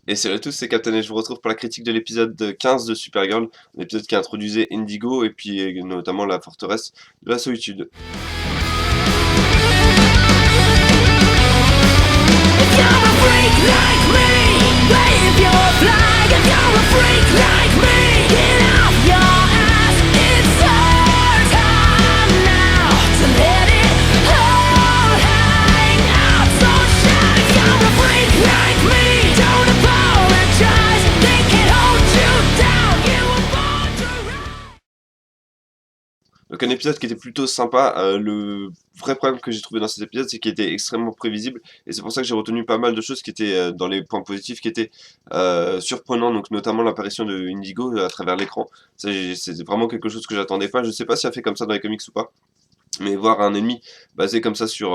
Et salut à tous, c'est Captain et je vous retrouve pour la critique de l'épisode 15 de Supergirl, l'épisode qui introduisait Indigo et puis notamment la forteresse de la solitude. Donc un épisode qui était plutôt sympa. Le vrai problème que j'ai trouvé dans cet épisode, c'est qu'il était extrêmement prévisible. Et c'est pour ça que j'ai retenu pas mal de choses qui étaient dans les points positifs, qui étaient surprenants. Donc notamment l'apparition de Indigo à travers l'écran. Ça, c'est vraiment quelque chose que j'attendais pas. Je sais pas si ça fait comme ça dans les comics ou pas. Mais voir un ennemi basé comme ça sur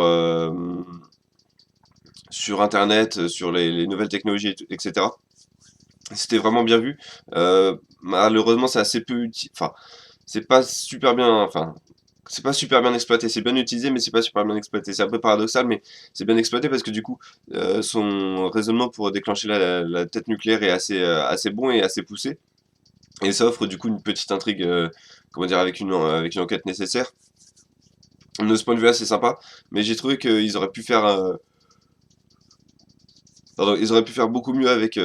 Internet, sur les nouvelles technologies, etc. C'était vraiment bien vu. Malheureusement, c'est assez peu utile. Enfin, c'est pas super bien. Enfin, c'est pas super bien exploité. C'est bien utilisé, mais c'est pas super bien exploité. C'est un peu paradoxal, mais c'est bien exploité parce que du coup, son raisonnement pour déclencher la tête nucléaire est assez bon et assez poussé. Et ça offre du coup une petite intrigue, comment dire, avec une enquête nécessaire. De ce point de vue-là, c'est sympa, mais j'ai trouvé qu'ils auraient pu faire, pardon, ils auraient pu faire beaucoup mieux avec,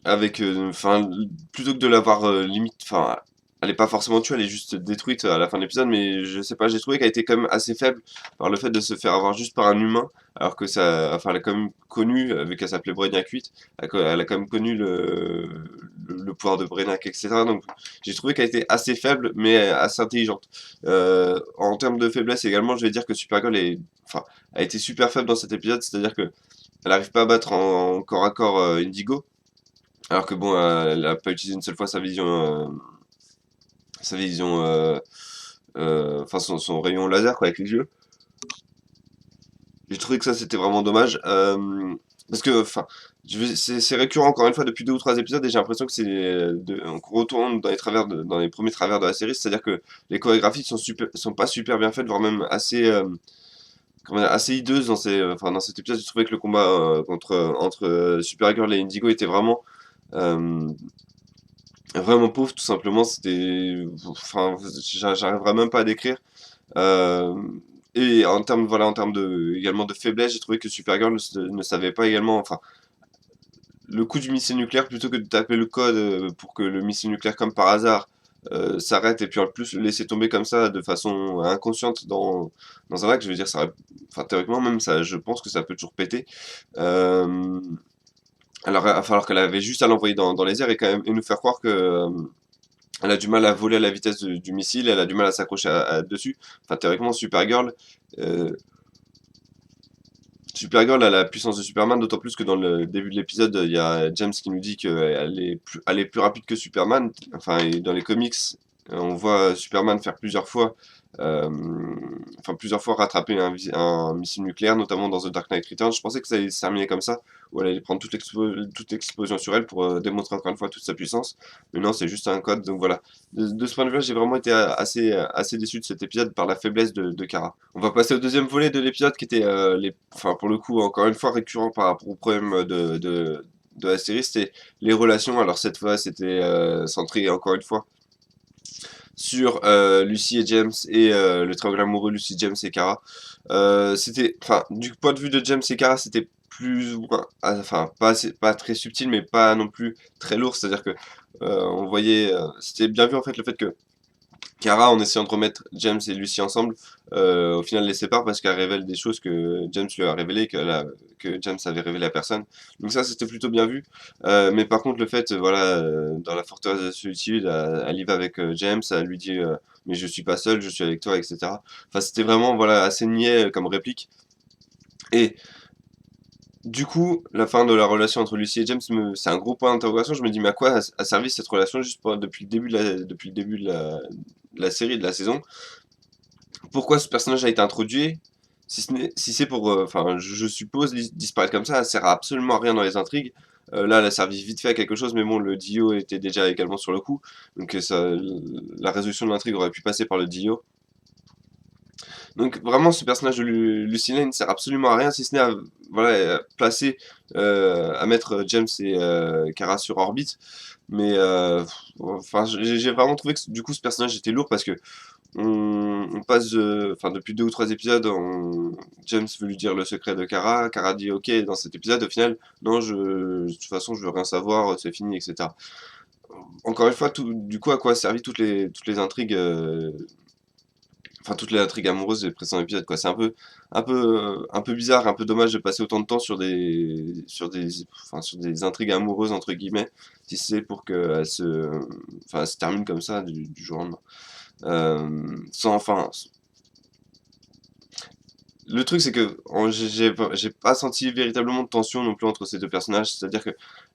enfin, plutôt que de l'avoir limite, enfin, elle est pas forcément tuée, elle est juste détruite à la fin de l'épisode, mais je sais pas, j'ai trouvé qu'elle était quand même assez faible par le fait de se faire avoir juste par un humain, alors que ça, enfin, elle a quand même connu, vu qu'elle s'appelait Brainiac 8, elle a quand même connu le pouvoir de Brainiac, etc. Donc j'ai trouvé qu'elle était assez faible, mais assez intelligente. En termes de faiblesse également, je vais dire que Supergirl enfin, a été super faible dans cet épisode, c'est-à-dire que elle n'arrive pas à battre en corps à corps Indigo. Alors que bon, elle a pas utilisé une seule fois enfin son rayon laser quoi avec les yeux. J'ai trouvé que ça c'était vraiment dommage. Parce que, enfin, c'est récurrent encore une fois depuis 2 ou 3 épisodes et j'ai l'impression que qu'on retourne dans les premiers travers de la série, c'est-à-dire que les chorégraphies sont pas super bien faites, voire même comment dire, assez hideuses enfin, dans cet épisode. J'ai trouvé que le combat entre Supergirl et Indigo était vraiment pauvre, tout simplement. Enfin, j'arriverai même pas à décrire. Euh, et en termes également de faiblesse, j'ai trouvé que Supergirl ne savait pas également, enfin, le coup du missile nucléaire, plutôt que de taper le code pour que le missile nucléaire, comme par hasard, s'arrête et puis en plus le laisser tomber comme ça de façon inconsciente dans un lac, je veux dire, enfin, théoriquement même, ça, je pense que ça peut toujours péter. Euh, alors, il va falloir qu'elle avait juste à l'envoyer dans les airs et quand même et nous faire croire que elle a du mal à voler à la vitesse du missile, elle a du mal à s'accrocher dessus. Enfin, théoriquement, euh, Supergirl a la puissance de Superman, d'autant plus que dans le début de l'épisode, il y a James qui nous dit elle est plus rapide que Superman. Enfin, et dans les comics, on voit Superman faire euh, plusieurs fois rattraper un missile nucléaire, notamment dans The Dark Knight Returns. Je pensais que ça allait se terminer comme ça, où elle allait prendre toute l'explosion sur elle pour démontrer encore une fois toute sa puissance. Mais non, c'est juste un code, donc voilà. De ce point de vue-là, j'ai vraiment été assez déçu de cet épisode par la faiblesse de Kara. On va passer au deuxième volet de l'épisode qui était, enfin, pour le coup, encore une fois, récurrent par rapport au problème de la série, c'était les relations. Alors cette fois, c'était centré encore une fois sur Lucy et James et le triangle amoureux Lucy, James et Kara. Enfin, du point de vue de James et Kara, c'était plus ou moins, enfin, pas très subtil, mais pas non plus très lourd. C'est-à-dire que on voyait, c'était bien vu en fait le fait que Kara, en essayant de remettre James et Lucy ensemble, au final les sépare parce qu'elle révèle des choses que James lui a révélées, que James avait révélé à personne. Donc ça, c'était plutôt bien vu. Mais par contre, le fait, voilà, dans la forteresse de la solitude, elle y va avec James, elle lui dit mais je suis pas seul, je suis avec toi, etc. Enfin, c'était vraiment voilà assez niais comme réplique. Et du coup, la fin de la relation entre Lucy et James, c'est un gros point d'interrogation. Je me dis, mais à quoi a servi cette relation juste depuis le début de la série, de la saison? Pourquoi ce personnage a été introduit? Si c'est pour, enfin, je suppose, disparaître comme ça, elle sert à absolument à rien dans les intrigues. Là, elle a servi vite fait à quelque chose, mais bon, le Dio était déjà également sur le coup. Donc, la résolution de l'intrigue aurait pu passer par le Dio. Donc vraiment, ce personnage de Lucy Lane sert absolument à rien, si ce n'est à, voilà, placer, à mettre James et Kara sur orbite. Mais enfin, j'ai vraiment trouvé que du coup ce personnage était lourd parce que on passe, enfin depuis 2 ou 3 épisodes, James veut lui dire le secret de Kara. Kara dit ok dans cet épisode. Au final, non, de toute façon, je veux rien savoir, c'est fini, etc. Encore une fois, du coup, à quoi a servi toutes les intrigues, enfin toutes les intrigues amoureuses des précédents épisodes, quoi. C'est un peu bizarre, un peu dommage de passer autant de temps sur des intrigues amoureuses entre guillemets, si c'est pour qu'elles elles se terminent comme ça du jour au lendemain. Sans, enfin, le truc c'est que j'ai pas senti véritablement de tension non plus entre ces deux personnages. C'est-à-dire que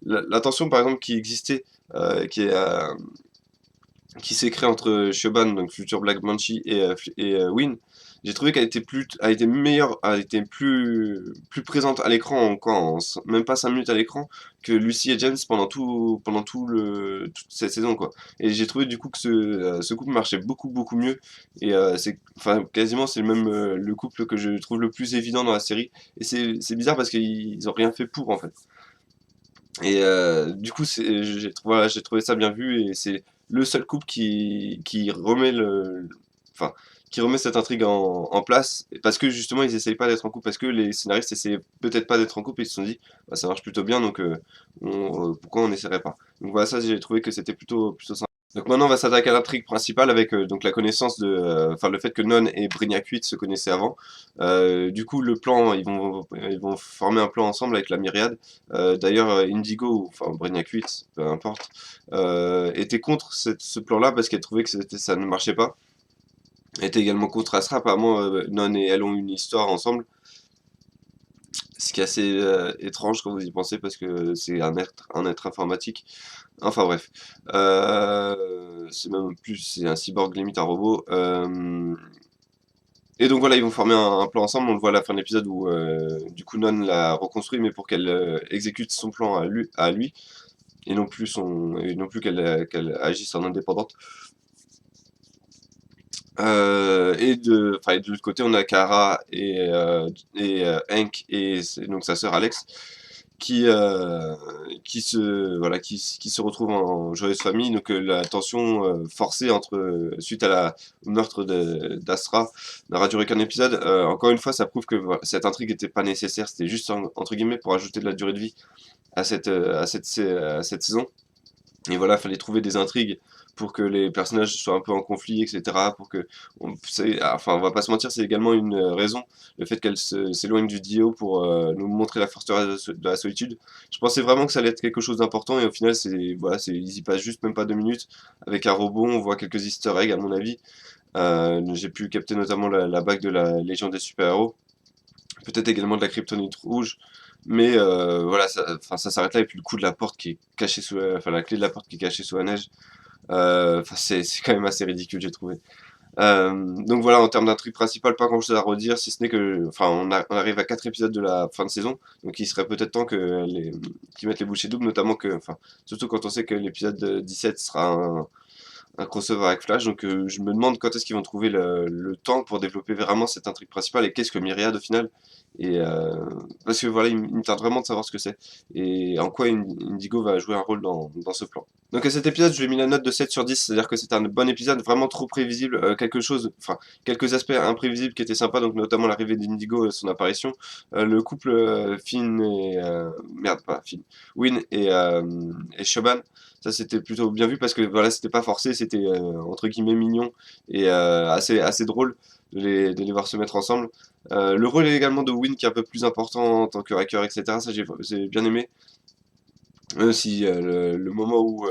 la tension par exemple qui existait, qui s'est créée entre Shoban, donc futur Black Banshee, et Win, j'ai trouvé qu'elle était elle était meilleure, elle était plus présente à l'écran, même pas 5 minutes à l'écran, que Lucy et James toute cette saison, quoi. Et j'ai trouvé du coup que ce couple marchait beaucoup, beaucoup mieux. Et enfin, quasiment, c'est le couple que je trouve le plus évident dans la série. Et c'est bizarre parce qu'ils ont rien fait pour, en fait. Et du coup, voilà, j'ai trouvé ça bien vu et c'est le seul couple qui remet enfin, qui remet cette intrigue en place parce que justement ils essayent pas d'être en couple, parce que les scénaristes essayaient peut-être pas d'être en couple et ils se sont dit bah, ça marche plutôt bien donc pourquoi on n'essaierait pas. Donc voilà, ça j'ai trouvé que c'était plutôt sympa. Donc maintenant on va s'attaquer à l'intrigue principale avec donc la connaissance enfin le fait que Non et Brignac 8 se connaissaient avant. Du coup le plan, ils vont former un plan ensemble avec la Myriade. D'ailleurs Indigo, enfin Brignac 8, peu importe, était contre ce plan-là parce qu'elle trouvait que ça ne marchait pas. Elle était également contre Astra, apparemment Non et elle ont une histoire ensemble. Ce qui est assez étrange quand vous y pensez parce que c'est un être informatique. Enfin bref. C'est même plus, c'est un cyborg limite un robot. Et donc voilà, ils vont former un plan ensemble. On le voit à la fin de l'épisode où du coup Non l'a reconstruit, mais pour qu'elle exécute son plan à lui, et non plus qu'elle agisse en indépendante. Et de l'autre côté, on a Kara et Hank et donc sa sœur Alex qui se retrouvent en joyeuse famille. Donc la tension forcée suite au meurtre d'Astra n'aura duré qu'un épisode. Encore une fois, ça prouve que voilà, cette intrigue n'était pas nécessaire. C'était juste entre guillemets pour ajouter de la durée de vie à cette saison. Et voilà, il fallait trouver des intrigues pour que les personnages soient un peu en conflit, etc. Pour que, enfin, on va pas se mentir, c'est également une raison, le fait qu'elle s'éloigne du Dio pour nous montrer la forteresse de la solitude. Je pensais vraiment que ça allait être quelque chose d'important et au final, voilà, ils y passent juste même pas 2 minutes avec un robot. On voit quelques Easter eggs à mon avis. J'ai pu capter notamment la bague de la Légion des super-héros, peut-être également de la kryptonite rouge. Mais voilà, enfin, ça s'arrête là, et puis le coup de la porte qui est cachée enfin la clé de la porte qui est cachée sous la neige, enfin c'est quand même assez ridicule, j'ai trouvé. Donc voilà, en termes d'intrigue principale, pas grand chose à redire, si ce n'est que, enfin, on arrive à 4 épisodes de la fin de saison, donc il serait peut-être temps qu'ils mettent les bouchées doubles, notamment enfin, surtout quand on sait que l'épisode 17 sera un crossover avec Flash. Donc je me demande quand est-ce qu'ils vont trouver le temps pour développer vraiment cette intrigue principale et qu'est-ce que Myriad au final. Et parce que voilà, il me tarde vraiment de savoir ce que c'est et en quoi Indigo va jouer un rôle dans ce plan. Donc à cet épisode, je lui ai mis la note de 7 sur 10, c'est-à-dire que c'est un bon épisode, vraiment trop prévisible, quelques aspects imprévisibles qui étaient sympas, donc notamment l'arrivée d'Indigo et son apparition, le couple Finn et merde, pas Finn, Win et Shoban. Ça c'était plutôt bien vu parce que voilà, c'était pas forcé, c'était entre guillemets mignon et assez drôle de les voir se mettre ensemble. Le rôle également de Win qui est un peu plus important en tant que hacker, etc. Ça j'ai bien aimé. Si le moment où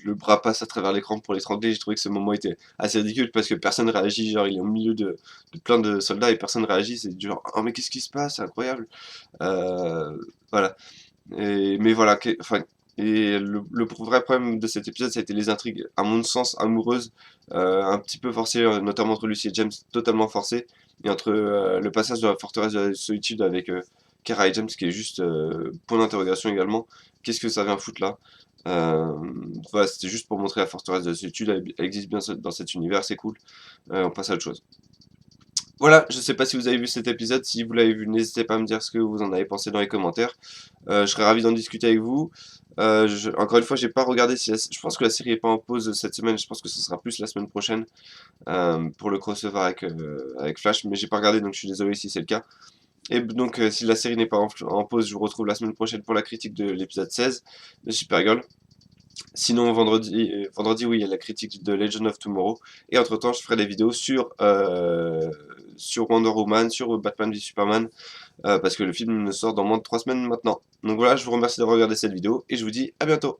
le bras passe à travers l'écran pour l'étrangler, j'ai trouvé que ce moment était assez ridicule parce que personne réagit. Genre, il est au milieu de plein de soldats et personne réagit. C'est du genre, oh mais qu'est-ce qui se passe? C'est incroyable. Voilà. Mais voilà, enfin, et le vrai problème de cet épisode, ça a été les intrigues, à mon sens, amoureuses, un petit peu forcées, notamment entre Lucy et James, totalement forcées, et entre le passage de la forteresse de la solitude avec Kara et James, qui est juste point d'interrogation également. Qu'est-ce que ça vient foutre là? Euh, voilà, c'était juste pour montrer la forteresse de la solitude, elle existe bien dans cet univers, c'est cool. On passe à autre chose. Voilà, je sais pas si vous avez vu cet épisode, si vous l'avez vu, n'hésitez pas à me dire ce que vous en avez pensé dans les commentaires. Je serais ravi d'en discuter avec vous. Encore une fois, j'ai pas regardé si je pense que la série est pas en pause cette semaine, je pense que ce sera plus la semaine prochaine pour le crossover avec Flash, mais j'ai pas regardé donc je suis désolé si c'est le cas. Et donc si la série n'est pas en pause, je vous retrouve la semaine prochaine pour la critique de l'épisode 16 de Supergirl. Sinon, vendredi, oui, il y a la critique de Legend of Tomorrow. Et entre-temps, je ferai des vidéos sur Wonder Woman, sur Batman v Superman, parce que le film ne sort dans moins de 3 semaines maintenant. Donc voilà, je vous remercie d'avoir regardé cette vidéo, et je vous dis à bientôt.